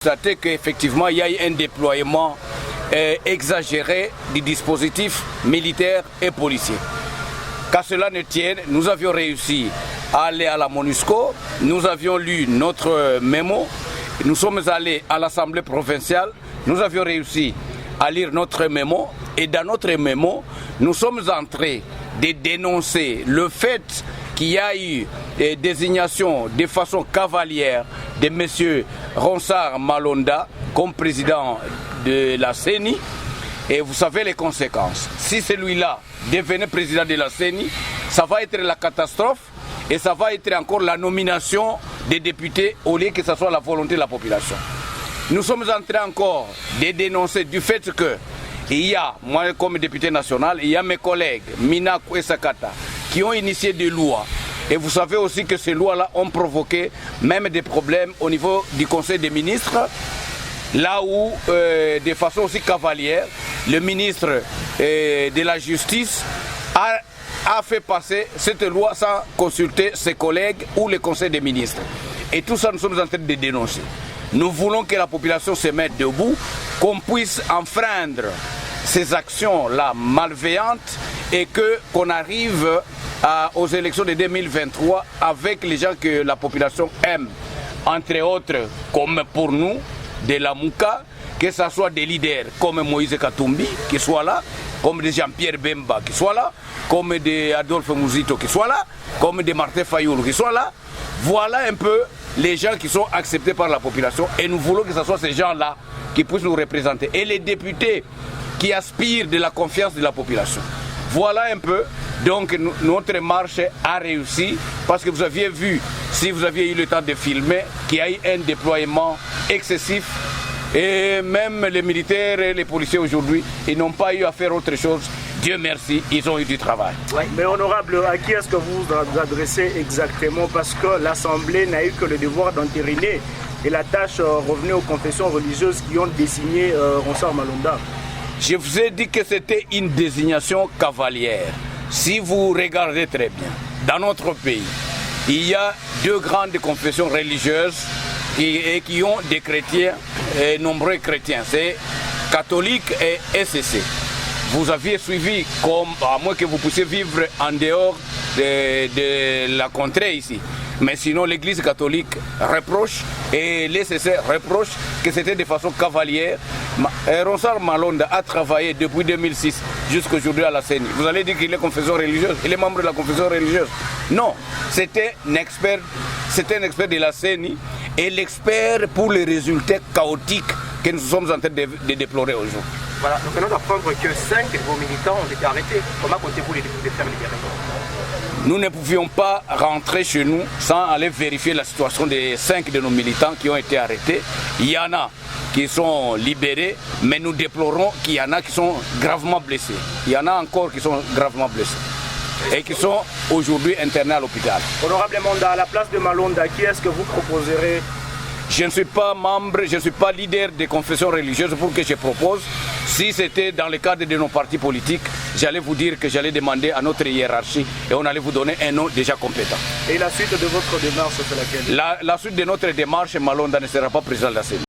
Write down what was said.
Constater qu'effectivement il y a eu un déploiement exagéré du dispositif militaire et policier. Qu'à cela ne tienne, nous avions réussi à aller à la MONUSCO, nous avions lu notre mémo, nous sommes allés à l'Assemblée provinciale, nous avions réussi à lire notre mémo et dans notre mémo, nous sommes entrés de dénoncer le fait qu'il y a eu désignation de façon cavalière de M. Ronsard Malonda comme président de la CENI. Et vous savez les conséquences. Si celui-là devenait président de la CENI, ça va être la catastrophe et ça va être encore la nomination des députés au lieu que ce soit la volonté de la population. Nous sommes en train encore de dénoncer du fait que il y a, moi comme député national, il y a mes collègues Mina Kwesakata qui ont initié des lois. Et vous savez aussi que ces lois-là ont provoqué même des problèmes au niveau du Conseil des ministres, là où, de façon aussi cavalière, le ministre de la Justice a fait passer cette loi sans consulter ses collègues ou le Conseil des ministres. Et tout ça, nous sommes en train de dénoncer. Nous voulons que la population se mette debout, qu'on puisse enfreindre ces actions-là malveillantes et qu'on arrive aux élections de 2023 avec les gens que la population aime, entre autres, comme pour nous, de la Mouka, que ce soit des leaders comme Moïse Katumbi qui soit là, comme de Jean-Pierre Bemba qui soit là, comme de Adolphe Mouzito qui soit là, comme de Martin Fayoulou qui soit là. Voilà un peu les gens qui sont acceptés par la population et nous voulons que ce soit ces gens-là qui puissent nous représenter. Et les députés qui aspirent de la confiance de la population. Voilà un peu, donc notre marche a réussi parce que vous aviez vu, si vous aviez eu le temps de filmer, qu'il y a eu un déploiement excessif et même les militaires et les policiers aujourd'hui, ils n'ont pas eu à faire autre chose. Dieu merci, ils ont eu du travail. Ouais. Mais honorable, à qui est-ce que vous vous adressez exactement? Parce que l'Assemblée n'a eu que le devoir d'entériner et la tâche revenait aux confessions religieuses qui ont désigné Ronsard Malonda. Je vous ai dit que c'était une désignation cavalière. Si vous regardez très bien, dans notre pays, il y a deux grandes confessions religieuses qui ont des chrétiens, et nombreux chrétiens. C'est catholique et SCC. Vous aviez suivi, comme, à moins que vous puissiez vivre en dehors de la contrée ici. Mais sinon, l'Église catholique reproche et l'SCC reproche que c'était de façon cavalière. Ronsard Malonda a travaillé depuis 2006 jusqu'à aujourd'hui à la CENI. Vous allez dire qu'il est confession religieuse, il est membre de la confession religieuse. Non, c'était un expert de la CENI et l'expert pour les résultats chaotiques que nous sommes en train de déplorer aujourd'hui. Voilà, nous venons d'apprendre que 5 de vos militants ont été arrêtés. Comment comptez-vous les faire libérer? Nous ne pouvions pas rentrer chez nous sans aller vérifier la situation des 5 de nos militants qui ont été arrêtés. Il y en a qui sont libérés, mais nous déplorons qu'il y en a qui sont gravement blessés. Il y en a encore qui sont gravement blessés et qui sont aujourd'hui internés à l'hôpital. Honorable Manda, à la place de Malonda, qui est-ce que vous proposerez? Je ne suis pas membre, je ne suis pas leader des confessions religieuses pour que je propose. Si c'était dans le cadre de nos partis politiques, j'allais vous dire que j'allais demander à notre hiérarchie et on allait vous donner un nom déjà compétent. Et la suite de votre démarche, c'est laquelle? La suite de notre démarche, Malonda ne sera pas président de la CENI.